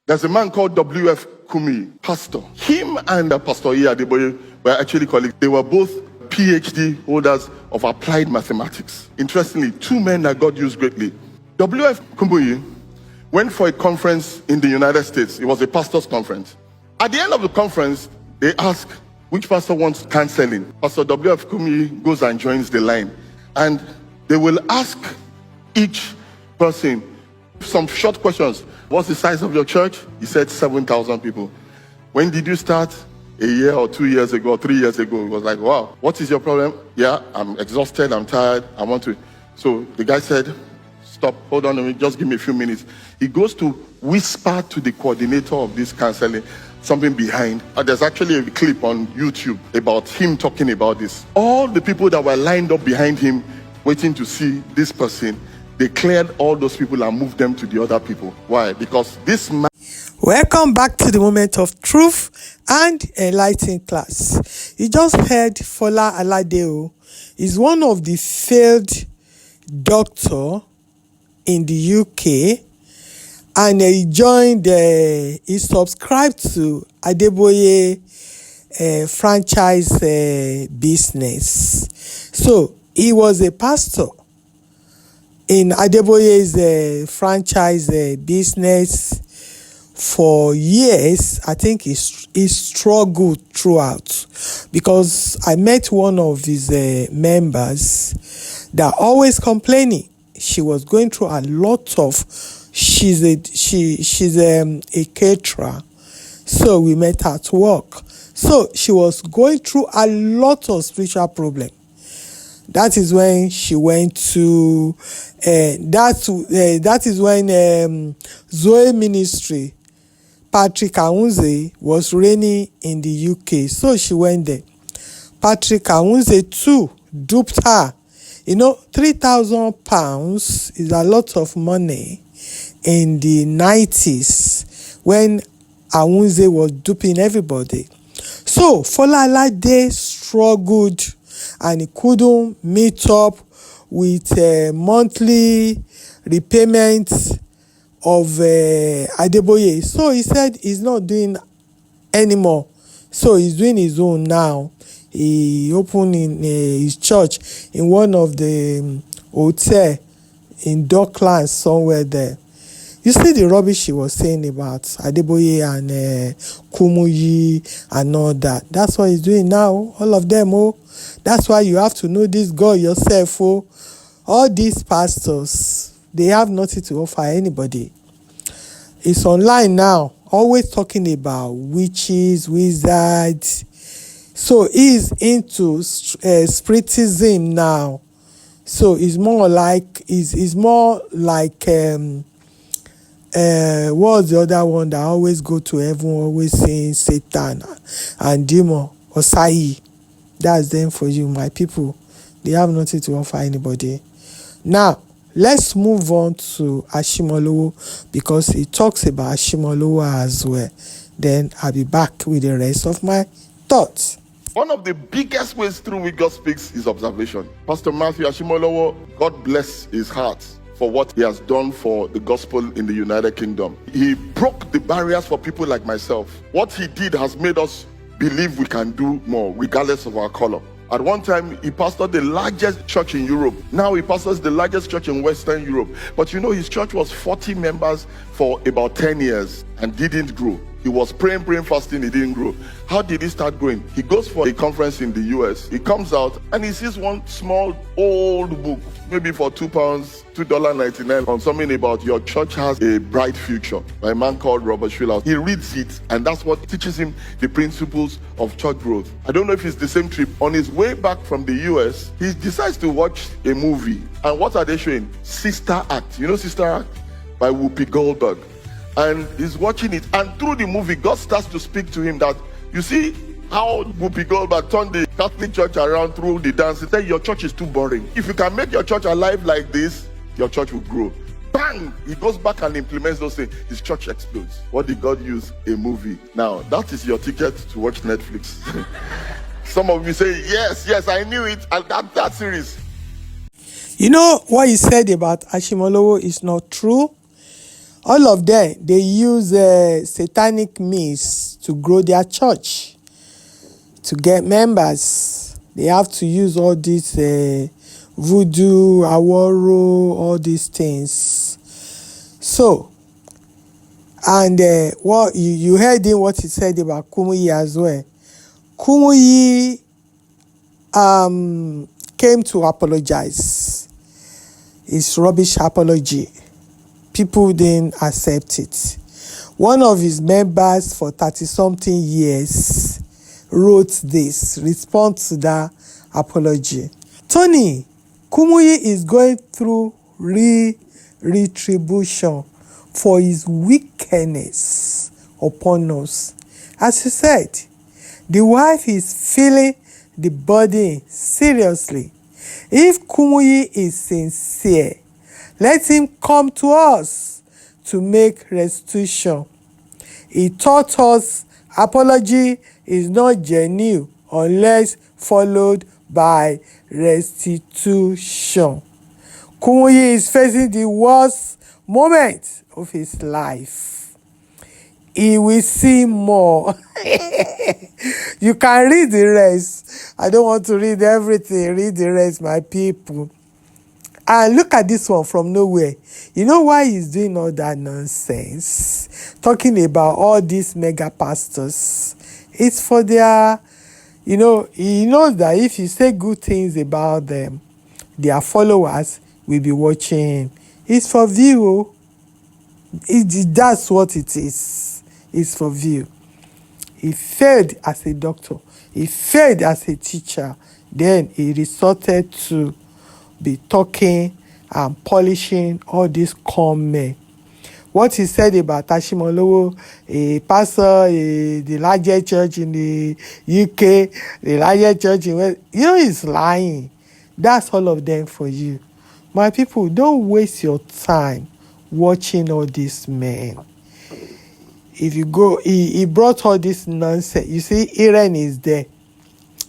There's a man called W.F. Kumuyi, pastor. Him and Pastor Adeboye were actually colleagues. They were both PhD holders of applied mathematics. Interestingly, two men that God used greatly. W.F. Kumuyi went for a conference in the United States. It was a pastor's conference. At the end of the conference, they asked which pastor wants counseling. Pastor W.F. Kumuyi goes and joins the line. And they will ask each person some short questions. What's the size of your church? He said 7,000 people. When did you start? A year or 2 years ago, or 3 years ago. It was like, wow, what is your problem? Yeah, I'm exhausted, I'm tired, I want to. So the guy said, stop, hold on a minute, just give me a few minutes. He goes to whisper to the coordinator of this counseling something behind. There's actually a clip on YouTube about him talking about this. All the people that were lined up behind him waiting to see this person, they cleared all those people and moved them to the other people. Why? Because this man... Welcome back to the moment of truth and enlightening class. You just heard Sola Alade A. Is one of the failed doctor in the UK, and he joined, he subscribed to Adeboye franchise business. So he was a pastor in Adeboye's franchise business for years. I think he struggled throughout, because I met one of his members that always complaining. She was going through a lot of, she's a caterer, so we met at work. So she was going through a lot of spiritual problem. That is when she went to that is when Zoe Ministry, Patrick Awunze, was reigning in the UK. So she went there. Patrick Awunze too duped her. You know, £3,000 is a lot of money in the 90s when Awunze was duping everybody. So Sola Alade struggled, and he couldn't meet up with monthly repayment of Adeboye. So he said he's not doing anymore. So he's doing his own now. He opened in his church in one of the hotel in Docklands, somewhere there. You see the rubbish he was saying about Adeboye and Kumuyi and all that. That's what he's doing now. All of them, oh. That's why you have to know this God yourself, oh. All these pastors, they have nothing to offer anybody. It's online now, always talking about witches, wizards. So he's into spiritism now. So it's more like what's the other one that always go to heaven, always saying Satan and demon or Sai? That's them for you, my people. They have nothing to offer anybody. Now, let's move on to Ashimolowo, because he talks about Ashimolowo as well. Then I'll be back with the rest of my thoughts. One of the biggest ways through which God speaks is observation. Pastor Matthew Ashimolowo, God bless his heart for what he has done for the gospel in the United Kingdom. He broke the barriers for people like myself. What he did has made us believe we can do more, regardless of our color. At one time, he pastored the largest church in Europe. Now he pastors the largest church in Western Europe. But you know, his church was 40 members for about 10 years and didn't grow. He was praying, fasting, he didn't grow. How did he start growing? He goes for a conference in the US. He comes out and he sees one small old book, maybe for £2, $2.99, on something about your church has a bright future, by a man called Robert Schiller. He reads it, and that's what teaches him the principles of church growth. I don't know if it's the same trip. On his way back from the US, he decides to watch a movie. And what are they showing? Sister Act. You know Sister Act? By Whoopi Goldberg. And he's watching it, and through the movie, God starts to speak to him that, you see how Whoopi Goldberg turned the Catholic Church around through the dance. He said, your church is too boring. If you can make your church alive like this, your church will grow. Bang! He goes back and implements those things. His church explodes. What did God use? A movie. Now, that is your ticket to watch Netflix. Some of you say, yes, I knew it. And that series. You know, what he said about Ashimolowo is not true. All of them, they use satanic means to grow their church, to get members. They have to use all this voodoo, aworo, all these things. So, and what you heard in what he said about Kumuyi as well. Kumuyi came to apologize. It's rubbish apology. People didn't accept it. One of his members for 30-something years wrote this, respond to that apology. Toni, Kumuyi is going through retribution for his wickedness upon us. As he said, the wife is feeling the burden seriously. If Kumuyi is sincere, let him come to us to make restitution. He taught us apology is not genuine unless followed by restitution. Kumuyi is facing the worst moment of his life. He will see more. You can read the rest. I don't want to read everything. Read the rest, my people. And look at this one from nowhere. You know why he's doing all that nonsense? Talking about all these mega pastors. It's for their, he knows that if you say good things about them, their followers will be watching him. It's for view. That's what it is. It's for view. He failed as a doctor. He failed as a teacher. Then he resorted to be talking and polishing all these common. What he said about Ashimolowo, a pastor, the largest church in the UK, the largest church in West, he's lying. That's all of them for you. My people, don't waste your time watching all these men. If you go, he brought all this nonsense. You see, Aaron is there.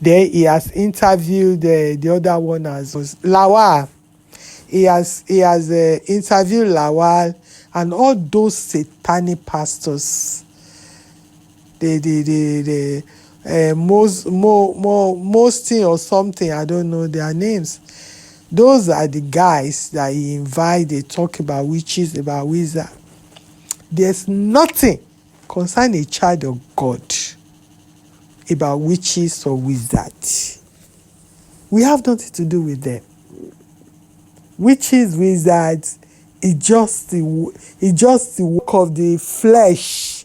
Then he has interviewed the other one as Lawal. He has interviewed Lawal and all those satanic pastors. The Mosting or something, I don't know their names. Those are the guys that he invited. They talk about witches, about wizards. There's nothing concerning a child of God about witches or wizards. We have nothing to do with them. Witches, wizards, it's just the work of the flesh.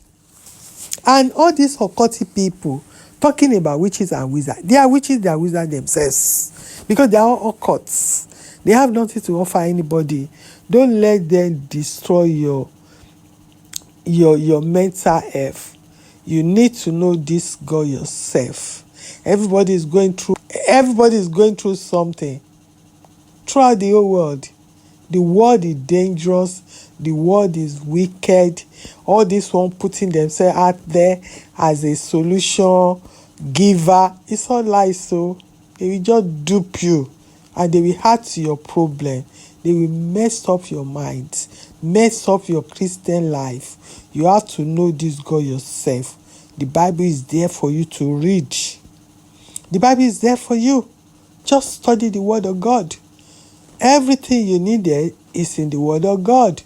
And all these occultic people talking about witches and wizards, they are witches, they are wizards themselves. Because they are all occults. They have nothing to offer anybody. Don't let them destroy your mental health. You need to know this God yourself. Everybody is going through something throughout the whole world. The world is dangerous. The world is wicked. All this one putting themselves out there as a solution giver. It's all lies. So they will just dupe you and they will add to your problem. They will mess up your mind, mess up your Christian life. You have to know this God yourself. The Bible is there for you to read. The Bible is there for you. Just study the Word of God. Everything you need there is in the Word of God.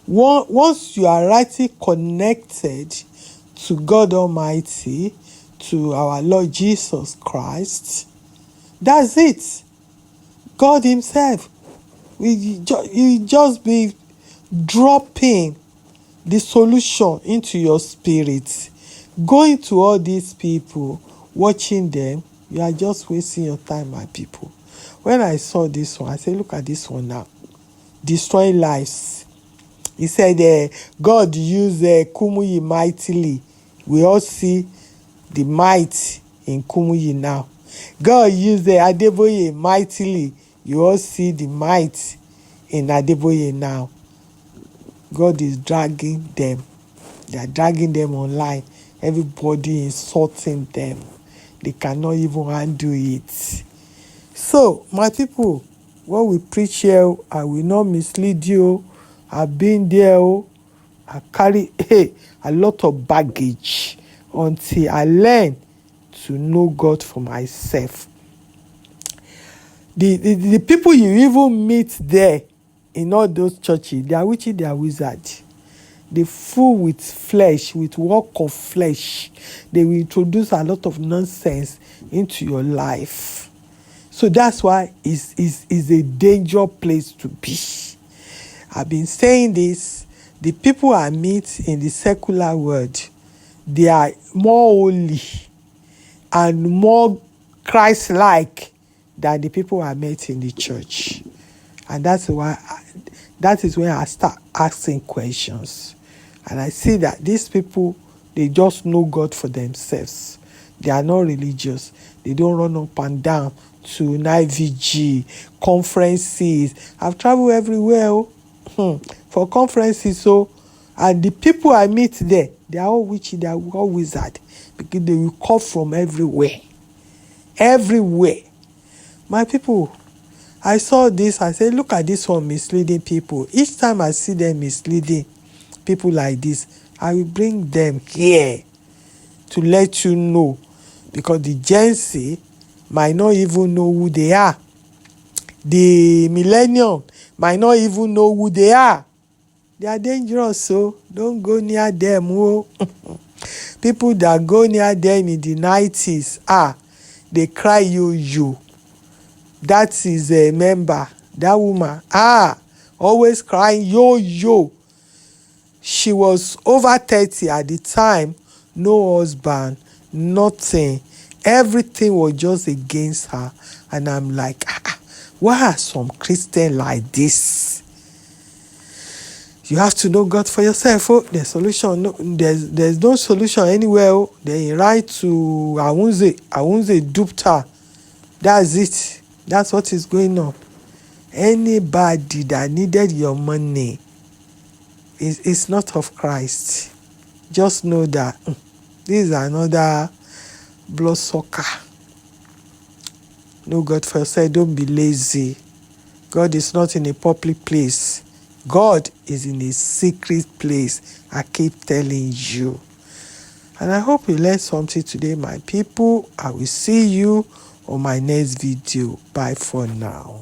Once you are rightly connected to God Almighty, to our Lord Jesus Christ, that's it. God Himself will just be dropping the solution into your spirit. Going to all these people, watching them, you are just wasting your time, my people. When I saw this one, I said, look at this one now. Destroying lives. He said, God used Kumuyi mightily. We all see the might in Kumuyi now. God used Adeboye mightily. You all see the might in Adeboye now. God is dragging them. They are dragging them online. Everybody insulting them. They cannot even handle it. So, my people, what we preach here, I will not mislead you. I've been there. I carry a lot of baggage until I learn to know God for myself. The people you even meet there in all those churches, they are witches, they are wizards. They fool with flesh, with work of flesh. They will introduce a lot of nonsense into your life. So that's why it's a dangerous place to be. I've been saying this. The people I meet in the secular world, they are more holy and more Christ-like than the people I met in the church. And that is when I start asking questions. And I see that these people, they just know God for themselves. They are not religious. They don't run up and down to NIVG, conferences. I've traveled everywhere for conferences. And the people I meet there, they are all witchy, they are all wizard, because they will come from everywhere. Everywhere. My people, I saw this, I said, look at this one misleading people. Each time I see them misleading people like this, I will bring them here to let you know, because the Gen Z might not even know who they are. The millennium might not even know who they are. They are dangerous, so don't go near them. People that go near them in the 90s, they cry you. That is a member, that woman, always crying yo. She was over 30 at the time, no husband, nothing. Everything was just against her. And I'm like, why are some Christians like this? You have to know God for yourself. The solution, there's no solution anywhere. They write to Awunze duped her. That's it. That's what is going on. Anybody that needed your money is not of Christ. Just know that this is another bloodsucker. Know God for yourself. Don't be lazy. God is not in a public place. God is in a secret place. I keep telling you. And I hope you learned something today, my people. I will see you on my next video. Bye for now.